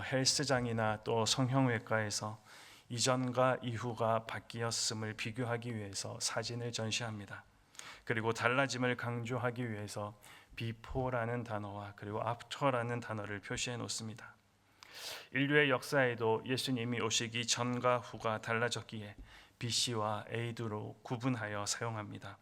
헬스장이나 또 성형외과에서 이전과 이후가 바뀌었음을 비교하기 위해서 사진을 전시합니다. 그리고 달라짐을 강조하기 위해서 비포라는 단어와 그리고 아프터라는 단어를 표시해 놓습니다. 인류의 역사에도 예수님이 오시기 전과 후가 달라졌기에 BC와 AD로 구분하여 사용합니다.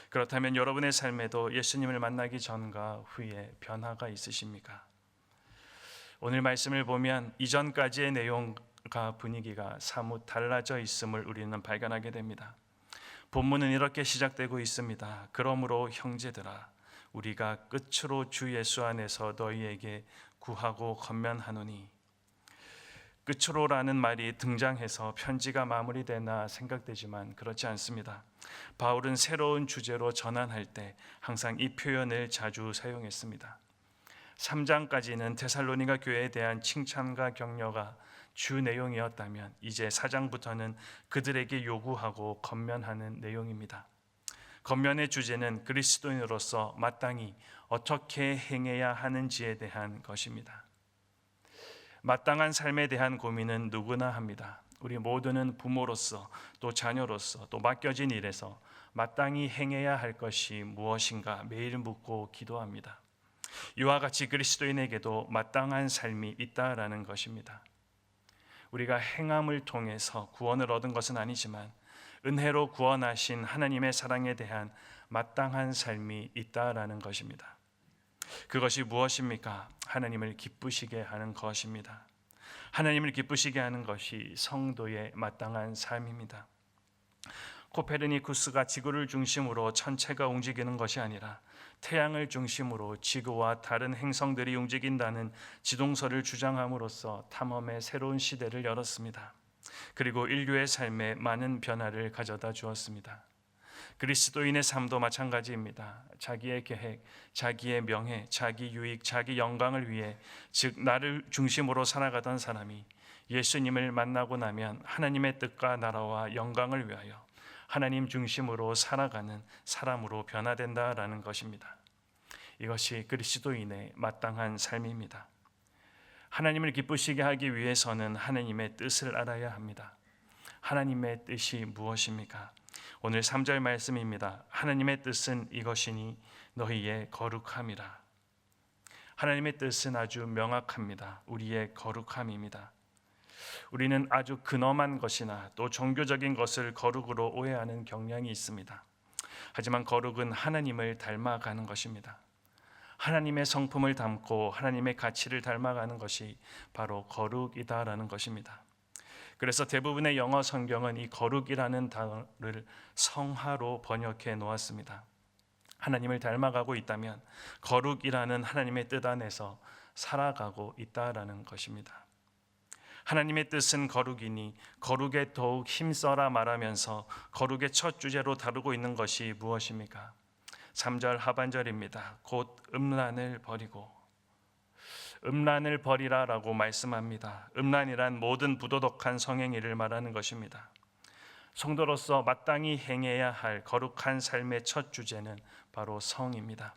그렇다면 여러분의 삶에도 예수님을 만나기 전과 후에 변화가 있으십니까? 오늘 말씀을 보면 이전까지의 내용과 분위기가 사뭇 달라져 있음을 우리는 발견하게 됩니다. 본문은 이렇게 시작되고 있습니다. 그러므로 형제들아, 우리가 끝으로 주 예수 안에서 너희에게 구하고 권면하노니. 끝으로라는 말이 등장해서 편지가 마무리되나 생각되지만 그렇지 않습니다. 바울은 새로운 주제로 전환할 때 항상 이 표현을 자주 사용했습니다. 3장까지는 데살로니가 교회에 대한 칭찬과 격려가 주 내용이었다면 이제 4장부터는 그들에게 요구하고 권면하는 내용입니다. 권면의 주제는 그리스도인으로서 마땅히 어떻게 행해야 하는지에 대한 것입니다. 마땅한 삶에 대한 고민은 누구나 합니다. 우리 모두는 부모로서 또 자녀로서 또 맡겨진 일에서 마땅히 행해야 할 것이 무엇인가 매일 묻고 기도합니다. 이와 같이 그리스도인에게도 마땅한 삶이 있다라는 것입니다. 우리가 행함을 통해서 구원을 얻은 것은 아니지만 은혜로 구원하신 하나님의 사랑에 대한 마땅한 삶이 있다라는 것입니다. 그것이 무엇입니까? 하나님을 기쁘시게 하는 것입니다. 하나님을 기쁘시게 하는 것이 성도의 마땅한 삶입니다. 코페르니쿠스가 지구를 중심으로 천체가 움직이는 것이 아니라 태양을 중심으로 지구와 다른 행성들이 움직인다는 지동설을 주장함으로써 탐험의 새로운 시대를 열었습니다. 그리고 인류의 삶에 많은 변화를 가져다 주었습니다. 그리스도인의 삶도 마찬가지입니다. 자기의 계획, 자기의 명예, 자기 유익, 자기 영광을 위해 즉 나를 중심으로 살아가던 사람이 예수님을 만나고 나면 하나님의 뜻과 나라와 영광을 위하여 하나님 중심으로 살아가는 사람으로 변화된다라는 것입니다. 이것이 그리스도인의 마땅한 삶입니다. 하나님을 기쁘시게 하기 위해서는 하나님의 뜻을 알아야 합니다. 하나님의 뜻이 무엇입니까? 오늘 3절 말씀입니다. 하나님의 뜻은 이것이니 너희의 거룩함이라. 하나님의 뜻은 아주 명확합니다. 우리의 거룩함입니다. 우리는 아주 근엄한 것이나 또 종교적인 것을 거룩으로 오해하는 경향이 있습니다. 하지만 거룩은 하나님을 닮아가는 것입니다. 하나님의 성품을 담고 하나님의 가치를 닮아가는 것이 바로 거룩이다라는 것입니다. 그래서 대부분의 영어 성경은 이 거룩이라는 단어를 성화로 번역해 놓았습니다. 하나님을 닮아가고 있다면 거룩이라는 하나님의 뜻 안에서 살아가고 있다라는 것입니다. 하나님의 뜻은 거룩이니 거룩에 더욱 힘써라 말하면서 거룩의 첫 주제로 다루고 있는 것이 무엇입니까? 3절 하반절입니다. 곧 음란을 버리고. 음란을 버리라라고 말씀합니다. 음란이란 모든 부도덕한 성행위를 말하는 것입니다. 성도로서 마땅히 행해야 할 거룩한 삶의 첫 주제는 바로 성입니다.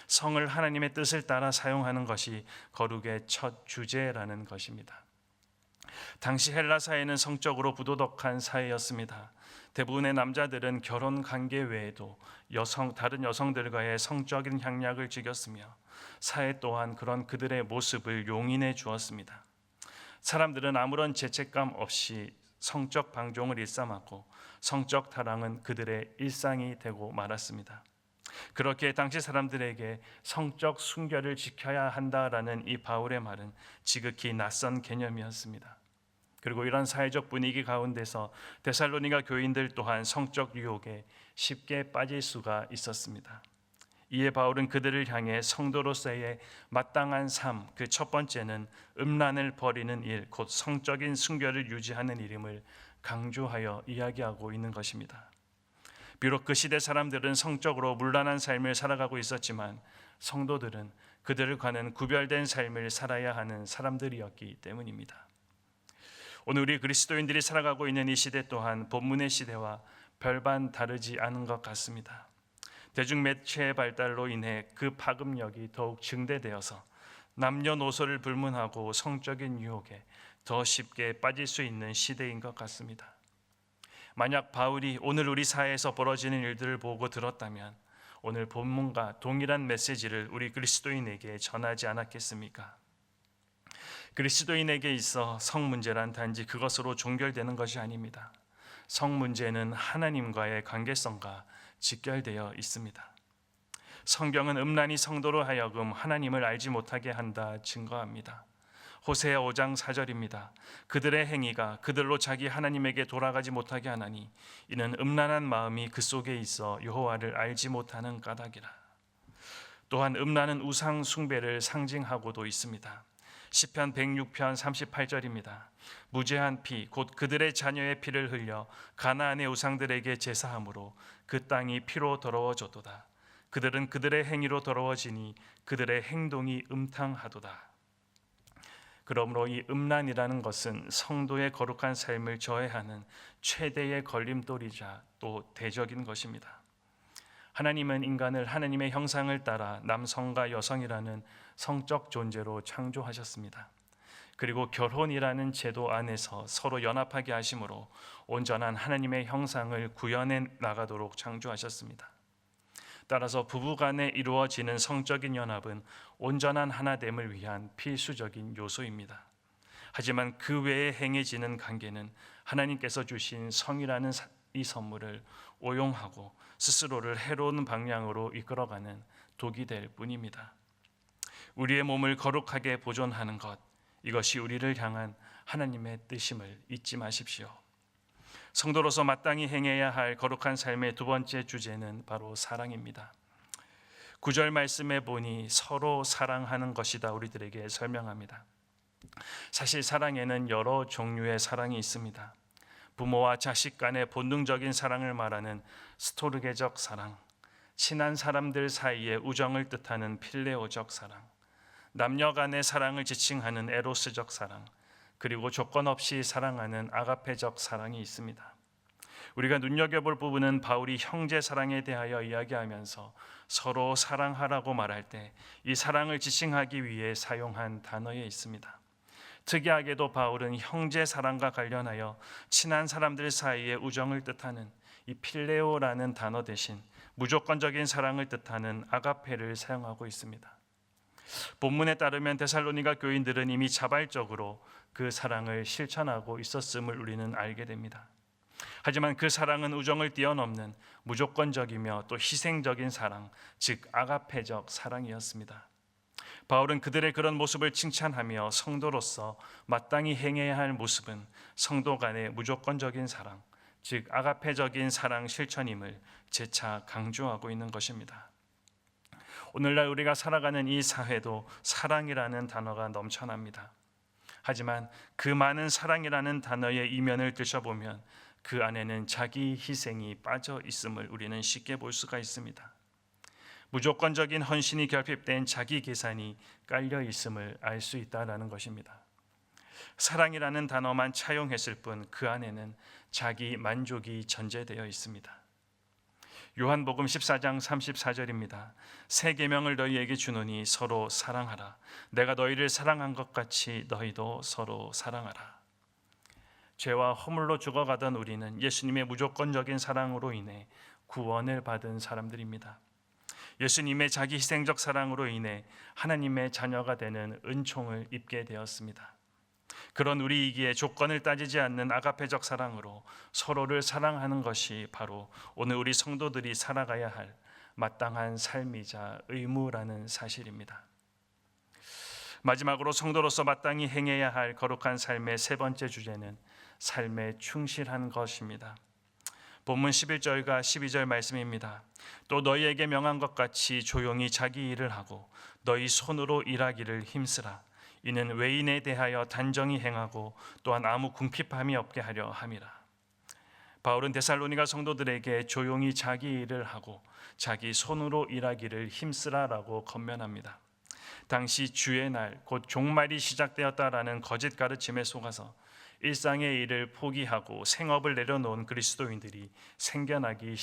성을 하나님의 뜻을 따라 사용하는 것이 거룩의 첫 주제라는 것입니다. 당시 헬라 사회는 성적으로 부도덕한 사회였습니다. 대부분의 남자들은 결혼 관계 외에도 다른 여성들과의 성적인 향락을 즐겼으며 사회 또한 그런 그들의 모습을 용인해 주었습니다. 사람들은 아무런 죄책감 없이 성적 방종을 일삼았고 성적 타락은 그들의 일상이 되고 말았습니다. 그렇게 당시 사람들에게 성적 순결을 지켜야 한다라는 이 바울의 말은 지극히 낯선 개념이었습니다. 그리고 이런 사회적 분위기 가운데서 데살로니가 교인들 또한 성적 유혹에 쉽게 빠질 수가 있었습니다. 이에 바울은 그들을 향해 성도로서의 마땅한 삶, 그 첫 번째는 음란을 버리는 일, 곧 성적인 순결을 유지하는 일임을 강조하여 이야기하고 있는 것입니다. 비록 그 시대 사람들은 성적으로 문란한 삶을 살아가고 있었지만 성도들은 그들과는 구별된 삶을 살아야 하는 사람들이었기 때문입니다. 오늘 우리 그리스도인들이 살아가고 있는 이 시대 또한 본문의 시대와 별반 다르지 않은 것 같습니다. 대중매체의 발달로 인해 그 파급력이 더욱 증대되어서 남녀노소를 불문하고 성적인 유혹에 더 쉽게 빠질 수 있는 시대인 것 같습니다. 만약 바울이 오늘 우리 사회에서 벌어지는 일들을 보고 들었다면 오늘 본문과 동일한 메시지를 우리 그리스도인에게 전하지 않았겠습니까? 그리스도인에게 있어 성 문제란 단지 그것으로 종결되는 것이 아닙니다. 성 문제는 하나님과의 관계성과 직결되어 있습니다. 성경은 음란이 성도로 하여금 하나님을 알지 못하게 한다 증거합니다. 호세아 5장 4절입니다. 그들의 행위가 그들로 자기 하나님에게 돌아가지 못하게 하나니 이는 음란한 마음이 그 속에 있어 여호와를 알지 못하는 까닭이라. 또한 음란은 우상 숭배를 상징하고도 있습니다. 시편 106편 38절입니다. 무죄한 피 곧 그들의 자녀의 피를 흘려 가나안의 우상들에게 제사함으로 그 땅이 피로 더러워졌도다. 그들은 그들의 행위로 더러워지니 그들의 행동이 음탕하도다. 그러므로 이 음란이라는 것은 성도의 거룩한 삶을 저해하는 최대의 걸림돌이자 또 대적인 것입니다. 하나님은 인간을 하나님의 형상을 따라 남성과 여성이라는 성적 존재로 창조하셨습니다. 그리고 결혼이라는 제도 안에서 서로 연합하게 하심으로 온전한 하나님의 형상을 구현해 나가도록 창조하셨습니다. 따라서 부부간에 이루어지는 성적인 연합은 온전한 하나됨을 위한 필수적인 요소입니다. 하지만 그 외에 행해지는 관계는 하나님께서 주신 성이라는 이 선물을 오용하고 스스로를 해로운 방향으로 이끌어가는 독이 될 뿐입니다. 우리의 몸을 거룩하게 보존하는 것, 이것이 우리를 향한 하나님의 뜻임을 잊지 마십시오. 성도로서 마땅히 행해야 할 거룩한 삶의 두 번째 주제는 바로 사랑입니다. 9절 말씀에 보니 서로 사랑하는 것이다 우리들에게 설명합니다. 사실 사랑에는 여러 종류의 사랑이 있습니다. 부모와 자식 간의 본능적인 사랑을 말하는 스토르게적 사랑, 친한 사람들 사이의 우정을 뜻하는 필레오적 사랑, 남녀 간의 사랑을 지칭하는 에로스적 사랑, 그리고 조건 없이 사랑하는 아가페적 사랑이 있습니다. 우리가 눈여겨볼 부분은 바울이 형제 사랑에 대하여 이야기하면서 서로 사랑하라고 말할 때 이 사랑을 지칭하기 위해 사용한 단어에 있습니다. 특이하게도 바울은 형제 사랑과 관련하여 친한 사람들 사이의 우정을 뜻하는 이 필레오라는 단어 대신 무조건적인 사랑을 뜻하는 아가페를 사용하고 있습니다. 본문에 따르면 데살로니가 교인들은 이미 자발적으로 그 사랑을 실천하고 있었음을 우리는 알게 됩니다. 하지만 그 사랑은 우정을 뛰어넘는 무조건적이며 또 희생적인 사랑, 즉 아가페적 사랑이었습니다. 바울은 그들의 그런 모습을 칭찬하며 성도로서 마땅히 행해야 할 모습은 성도 간의 무조건적인 사랑, 즉 아가페적인 사랑 실천임을 재차 강조하고 있는 것입니다. 오늘날 우리가 살아가는 이 사회도 사랑이라는 단어가 넘쳐납니다. 하지만 그 많은 사랑이라는 단어의 이면을 들춰보면 그 안에는 자기 희생이 빠져 있음을 우리는 쉽게 볼 수가 있습니다. 무조건적인 헌신이 결핍된 자기 계산이 깔려 있음을 알 수 있다라는 것입니다. 사랑이라는 단어만 차용했을 뿐 그 안에는 자기 만족이 전제되어 있습니다. 요한복음 14장 34절입니다. 새 계명을 너희에게 주노니 서로 사랑하라. 내가 너희를 사랑한 것 같이 너희도 서로 사랑하라. 죄와 허물로 죽어가던 우리는 예수님의 무조건적인 사랑으로 인해 구원을 받은 사람들입니다. 예수님의 자기 희생적 사랑으로 인해 하나님의 자녀가 되는 은총을 입게 되었습니다. 그런 우리이기에 조건을 따지지 않는 아가페적 사랑으로 서로를 사랑하는 것이 바로 오늘 우리 성도들이 살아가야 할 마땅한 삶이자 의무라는 사실입니다. 마지막으로 성도로서 마땅히 행해야 할 거룩한 삶의 세 번째 주제는 삶에 충실한 것입니다. 본문 11절과 12절 말씀입니다. 또 너희에게 명한 것 같이 조용히 자기 일을 하고 너희 손으로 일하기를 힘쓰라. 이는 외인에 대하여 단정히 행하고 또한 아무 궁핍함이 없게 하려 함이라. 바울은 데살로니가 성도들에게 조용히 자기 일을 하고 자기 손으로 일하기를 힘쓰라라고 권면합니다. 당시 주의 날 곧 종말이 시작되었다라는 거짓 가르침에 속아서 일상의 일을 포기하고 생업을 내려놓은 그리스도인들이 생겨나기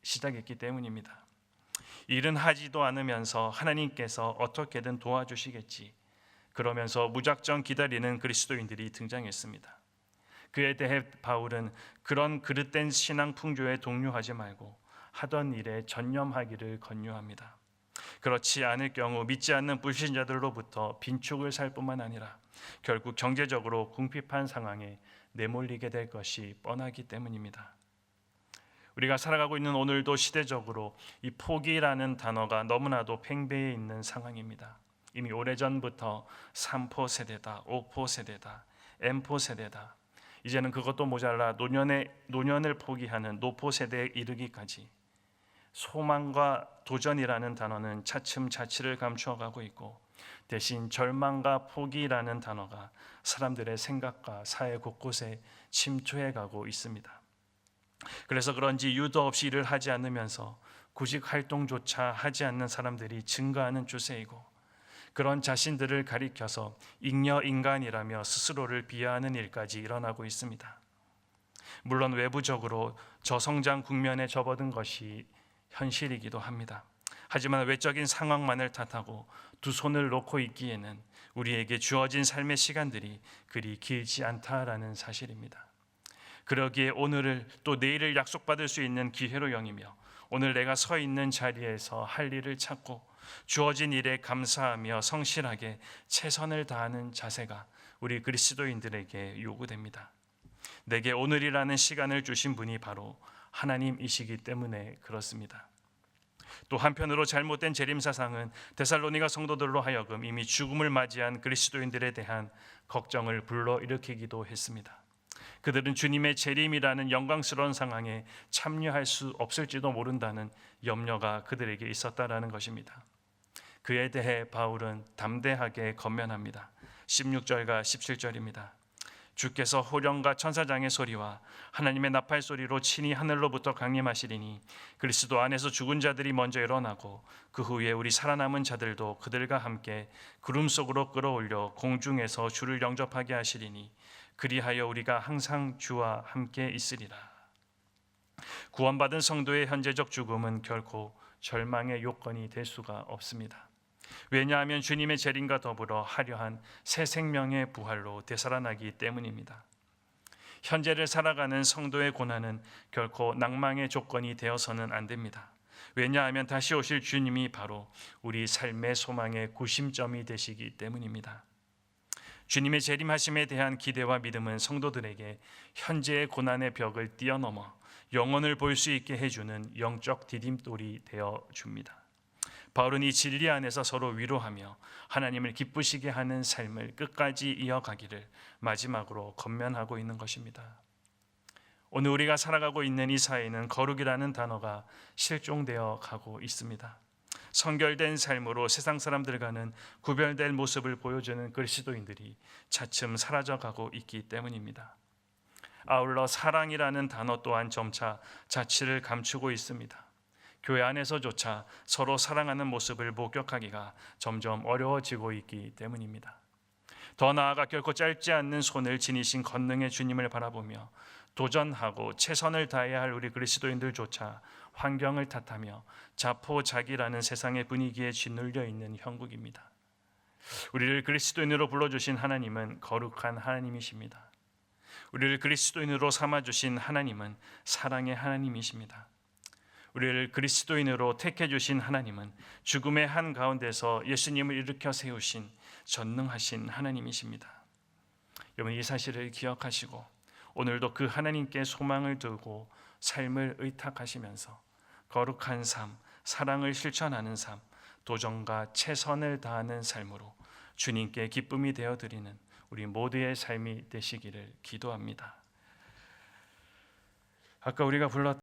시작했기 때문입니다. 일은 하지도 않으면서 하나님께서 어떻게든 도와주시겠지, 그러면서 무작정 기다리는 그리스도인들이 등장했습니다. 그에 대해 바울은 그런 그릇된 신앙 풍조에 동요하지 말고 하던 일에 전념하기를 권유합니다. 그렇지 않을 경우 믿지 않는 불신자들로부터 빈축을 살 뿐만 아니라 결국 경제적으로 궁핍한 상황에 내몰리게 될 것이 뻔하기 때문입니다. 우리가 살아가고 있는 오늘도 시대적으로 이 포기라는 단어가 너무나도 팽배해 있는 상황입니다. 이미 오래전부터 3포 세대다, 5포 세대다, M포 세대다, 이제는 그것도 모자라 노년을 포기하는 노포 세대에 이르기까지 소망과 도전이라는 단어는 차츰 자취를 감추어가고 있고, 대신 절망과 포기라는 단어가 사람들의 생각과 사회 곳곳에 침투해가고 있습니다. 그래서 그런지 이유도 없이 일을 하지 않으면서 구직 활동조차 하지 않는 사람들이 증가하는 추세이고, 그런 자신들을 가리켜서 잉여 인간이라며 스스로를 비하하는 일까지 일어나고 있습니다. 물론 외부적으로 저성장 국면에 접어든 것이 현실이기도 합니다. 하지만 외적인 상황만을 탓하고 두 손을 놓고 있기에는 우리에게 주어진 삶의 시간들이 그리 길지 않다라는 사실입니다. 그러기에 오늘을 또 내일을 약속받을 수 있는 기회로 여기며, 오늘 내가 서 있는 자리에서 할 일을 찾고 주어진 일에 감사하며 성실하게 최선을 다하는 자세가 우리 그리스도인들에게 요구됩니다. 내게 오늘이라는 시간을 주신 분이 바로 하나님이시기 때문에 그렇습니다. 또 한편으로 잘못된 재림사상은 데살로니가 성도들로 하여금 이미 죽음을 맞이한 그리스도인들에 대한 걱정을 불러일으키기도 했습니다. 그들은 주님의 재림이라는 영광스러운 상황에 참여할 수 없을지도 모른다는 염려가 그들에게 있었다라는 것입니다. 그에 대해 바울은 담대하게 권면합니다. 16절과 17절입니다. 주께서 호령과 천사장의 소리와 하나님의 나팔 소리로 친히 하늘로부터 강림하시리니 그리스도 안에서 죽은 자들이 먼저 일어나고 그 후에 우리 살아남은 자들도 그들과 함께 구름 속으로 끌어올려 공중에서 주를 영접하게 하시리니 그리하여 우리가 항상 주와 함께 있으리라. 구원받은 성도의 현재적 죽음은 결코 절망의 요건이 될 수가 없습니다. 왜냐하면 주님의 재림과 더불어 화려한 새 생명의 부활로 되살아나기 때문입니다. 현재를 살아가는 성도의 고난은 결코 낭망의 조건이 되어서는 안 됩니다. 왜냐하면 다시 오실 주님이 바로 우리 삶의 소망의 구심점이 되시기 때문입니다. 주님의 재림하심에 대한 기대와 믿음은 성도들에게 현재의 고난의 벽을 뛰어넘어 영혼을 볼 수 있게 해주는 영적 디딤돌이 되어 줍니다. 바울은 이 진리 안에서 서로 위로하며 하나님을 기쁘시게 하는 삶을 끝까지 이어가기를 마지막으로 권면하고 있는 것입니다. 오늘 우리가 살아가고 있는 이 사회는 거룩이라는 단어가 실종되어 가고 있습니다. 성결된 삶으로 세상 사람들과는 구별될 모습을 보여주는 그리스도인들이 차츰 사라져가고 있기 때문입니다. 아울러 사랑이라는 단어 또한 점차 자취를 감추고 있습니다. 교회 안에서조차 서로 사랑하는 모습을 목격하기가 점점 어려워지고 있기 때문입니다. 더 나아가 결코 짧지 않는 손을 지니신 권능의 주님을 바라보며 도전하고 최선을 다해야 할 우리 그리스도인들조차 환경을 탓하며 자포자기라는 세상의 분위기에 짓눌려 있는 형국입니다. 우리를 그리스도인으로 불러주신 하나님은 거룩한 하나님이십니다. 우리를 그리스도인으로 삼아주신 하나님은 사랑의 하나님이십니다. 우리를 그리스도인으로 택해주신 하나님은 죽음의 한가운데서 예수님을 일으켜 세우신 전능하신 하나님이십니다. 여러분, 이 사실을 기억하시고 오늘도 그 하나님께 소망을 두고 삶을 의탁하시면서 거룩한 삶, 사랑을 실천하는 삶, 도전과 최선을 다하는 삶으로 주님께 기쁨이 되어드리는 우리 모두의 삶이 되시기를 기도합니다. 아까 우리가 불렀던